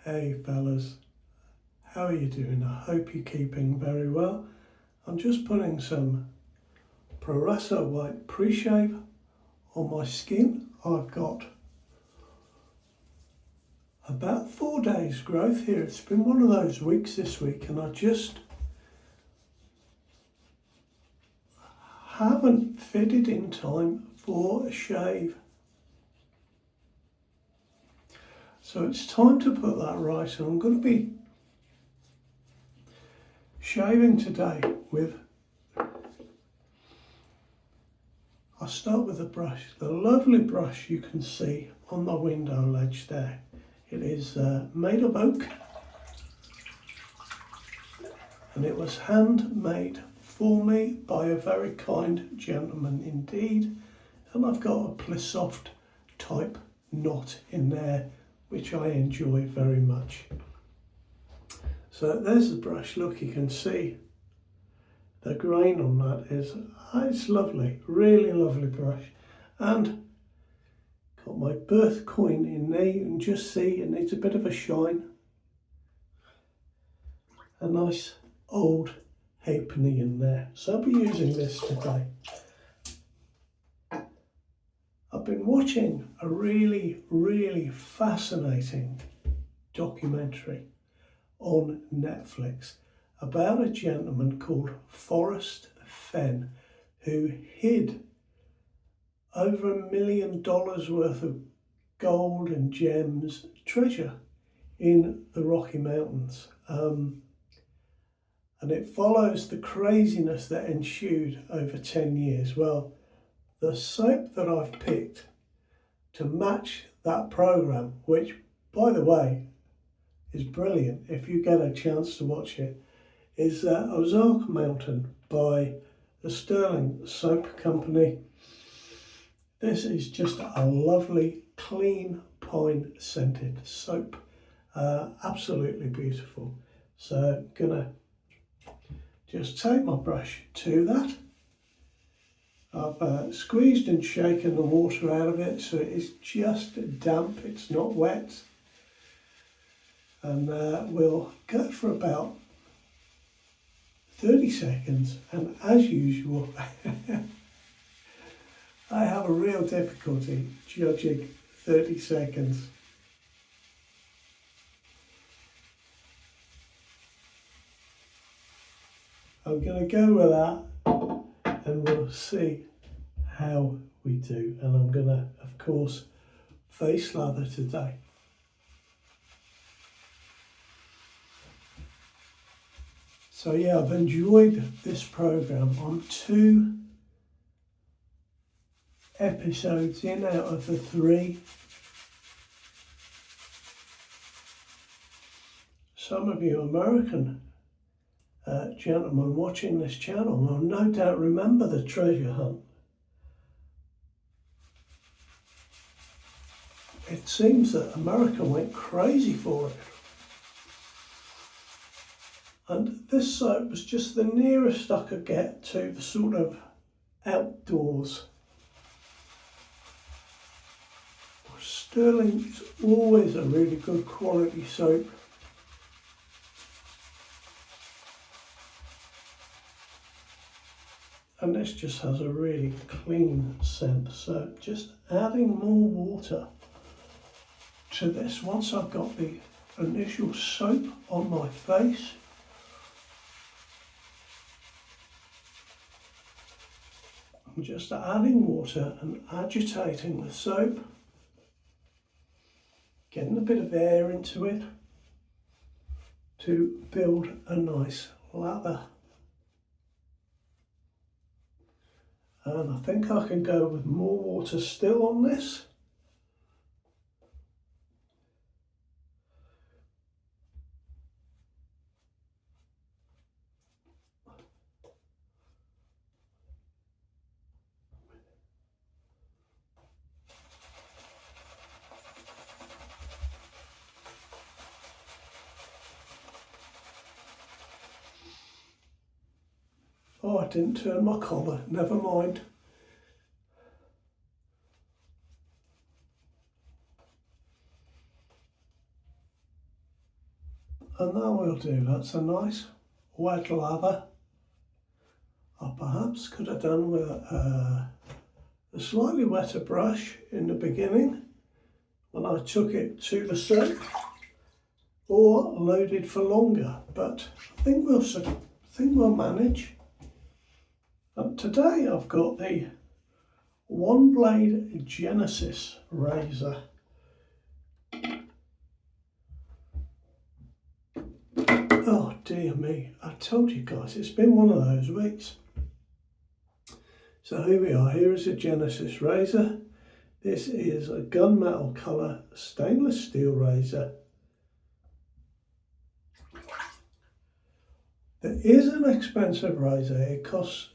Hey fellas, how are you doing? I hope you're keeping very well. I'm just putting some Progresso White Pre-Shave on my skin. I've got about 4 days growth here. It's been one of those weeks this week and I just haven't fitted in time for a shave. So it's time to put that right, and I'm going to be shaving today with, I'll start with the brush, the lovely brush you can see on the window ledge there. It is made of oak and it was handmade for me by a very kind gentleman indeed, and I've got a Plissoft type knot in there which I enjoy very much. So there's the brush. Look, you can see the grain on that is, it's lovely, really lovely brush. And got my birth coin in there, you can just see it needs a bit of a shine. A nice old halfpenny in there. So I'll be using this today. I've been watching a really fascinating documentary on Netflix about a gentleman called Forrest Fenn who hid over $1 million worth of gold and gems, treasure in the Rocky Mountains. And it follows the craziness that ensued over 10 years. Well, the soap that I've picked to match that program, which by the way is brilliant if you get a chance to watch it, is Ozark Mountain by the Stirling soap company. This is just a lovely, clean, pine scented soap. Absolutely beautiful. So I'm gonna just take my brush to that. I've squeezed and shaken the water out of it so it is just damp, it's not wet. And we'll go for about 30 seconds, and as usual I have a real difficulty judging 30 seconds. I'm going to go with that and we'll see how we do. And I'm going to, of course, face lather today. So yeah, I've enjoyed this program. I'm 2 episodes in out of the 3. Some of you American gentlemen watching this channel will no doubt remember the treasure hunt. It seems that America went crazy for it. And this soap was just the nearest I could get to the sort of outdoors. Stirling is always a really good quality soap. And this just has a really clean scent. So just adding more water to this once I've got the initial soap on my face. I'm just adding water and agitating the soap, getting a bit of air into it to build a nice lather. And I think I can go with more water still on this. Oh, I didn't turn my collar, never mind. And that will do. That's a nice wet lather. I perhaps could have done with a slightly wetter brush in the beginning when I took it to the soap, or loaded for longer, but I think we'll manage. And today I've got the One Blade Genesis razor. Oh dear me, I told you guys, it's been one of those weeks. So here we are, here is a Genesis razor. This is a gunmetal colour stainless steel razor. It is an expensive razor. It costs,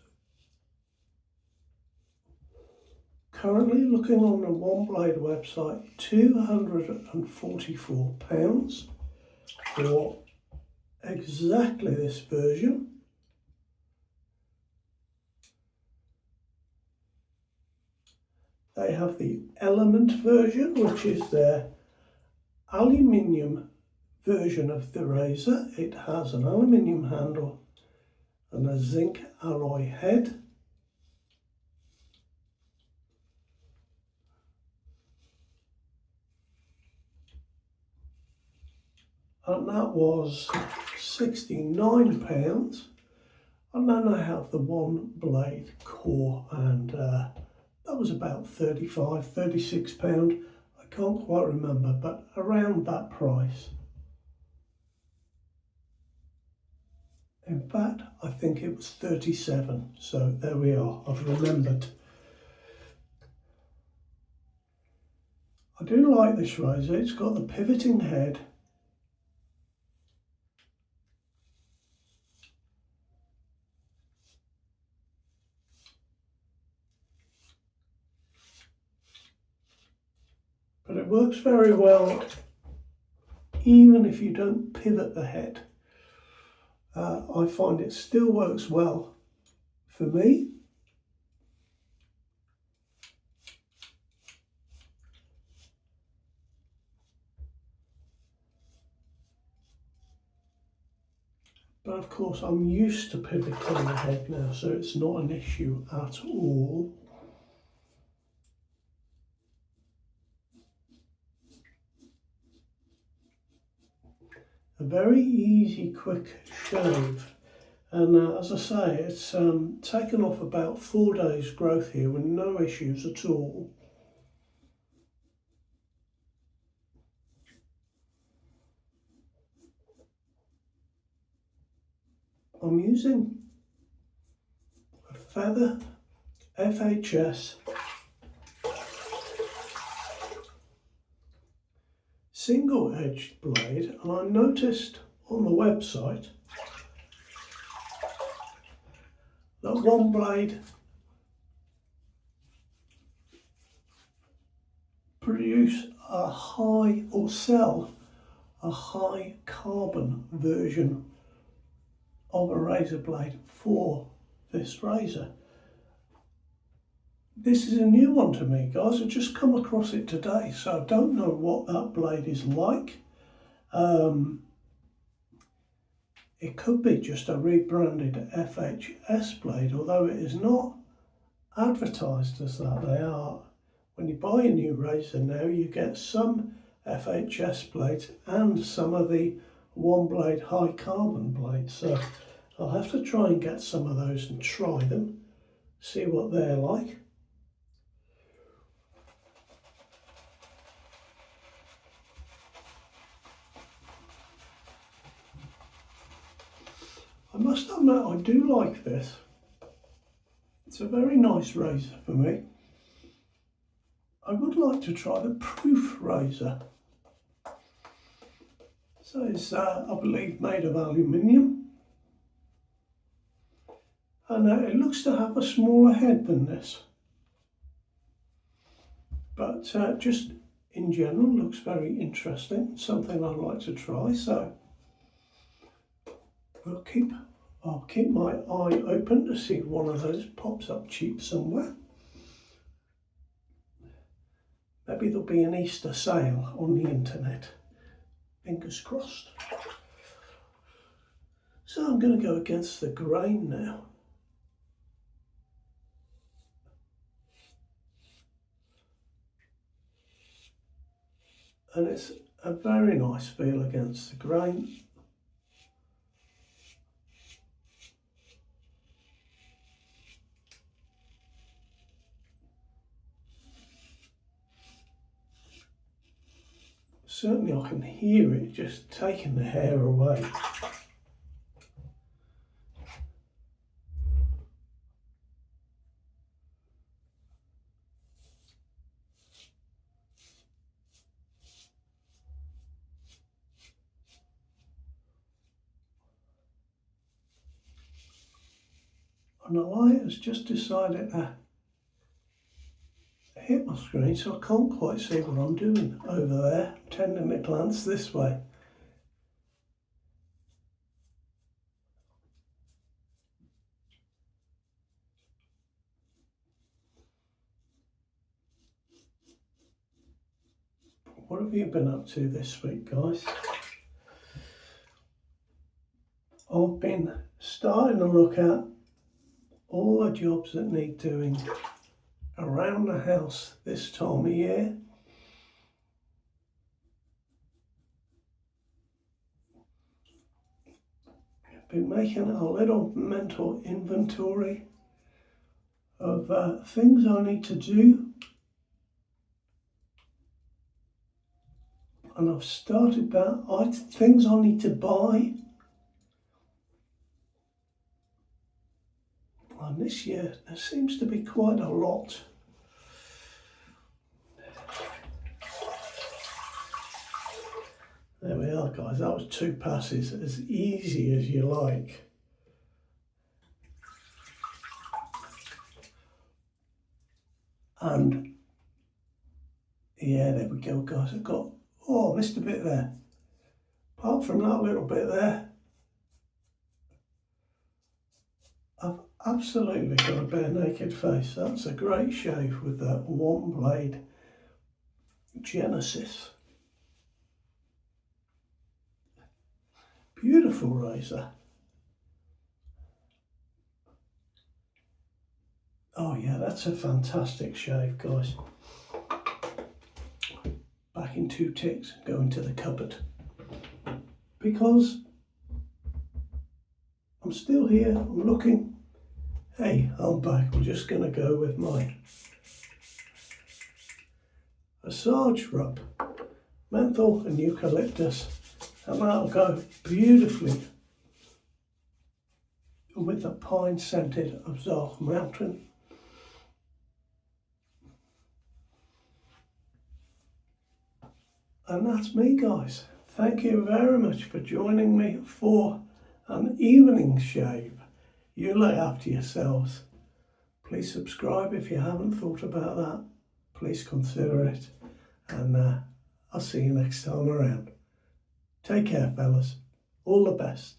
currently looking on the One Blade website, £244 for exactly this version. They have the Element version, which is their aluminium version of the razor. It has an aluminium handle and a zinc alloy head. And that was £69. And then I have the One Blade core, and that was about £35, £36. I can't quite remember, but around that price. In fact, I think it was 37. So there we are, I've remembered. I do like this razor. It's got the pivoting head. But it works very well even if you don't pivot the head. I find it still works well for me. But of course I'm used to pivoting the head now, so it's not an issue at all. A very easy, quick shave. And as I say, it's taken off about 4 days growth here with no issues at all. I'm using a Feather FHS single-edged blade, and I noticed on the website that One Blade produce a high, or sell a high carbon version of a razor blade for this razor. This is a new one to me, guys. I've just come across it today, so I don't know what that blade is like. It could be just a rebranded FHS blade, although it is not advertised as that. They are. When you buy a new razor now, you get some FHS blades and some of the One Blade high carbon blades. So I'll have to try and get some of those and try them, see what they're like. I must admit, I do like this. It's a very nice razor for me. I would like to try the Proof razor. So it's, I believe, made of aluminium. And it looks to have a smaller head than this. But just in general, looks very interesting. Something I'd like to try. So I'll keep my eye open to see if one of those pops up cheap somewhere. Maybe there'll be an Easter sale on the internet. Fingers crossed. So I'm going to go against the grain now. And it's a very nice feel against the grain. Certainly I can hear it just taking the hair away. And the light has just decided to hit my screen, so I can't quite see what I'm doing over there, tending to glance this way. What have you been up to this week, guys? I've been starting to look at all the jobs that need doing around the house this time of year. I've been making a little mental inventory of things I need to do. And I've started that, things I need to buy. And this year there seems to be quite a lot. There we are, guys. That was 2 passes, as easy as you like. And yeah, there we go, guys. I've got, oh, missed a bit there. Apart from that little bit there, I've absolutely got a bare naked face. That's a great shave with that one blade Genesis. Beautiful razor. Oh yeah, that's a fantastic shave, guys. Back in 2 ticks, go into the cupboard. Because I'm still here, I'm looking. Hey, I'm back. I'm just going to go with my massage rub, menthol and eucalyptus, and that'll go beautifully with the pine scented Ozark Mountain. And that's me, guys. Thank you very much for joining me for an evening shave. You look after yourselves. Please subscribe if you haven't thought about that. Please consider it. And I'll see you next time around. Take care, fellas. All the best.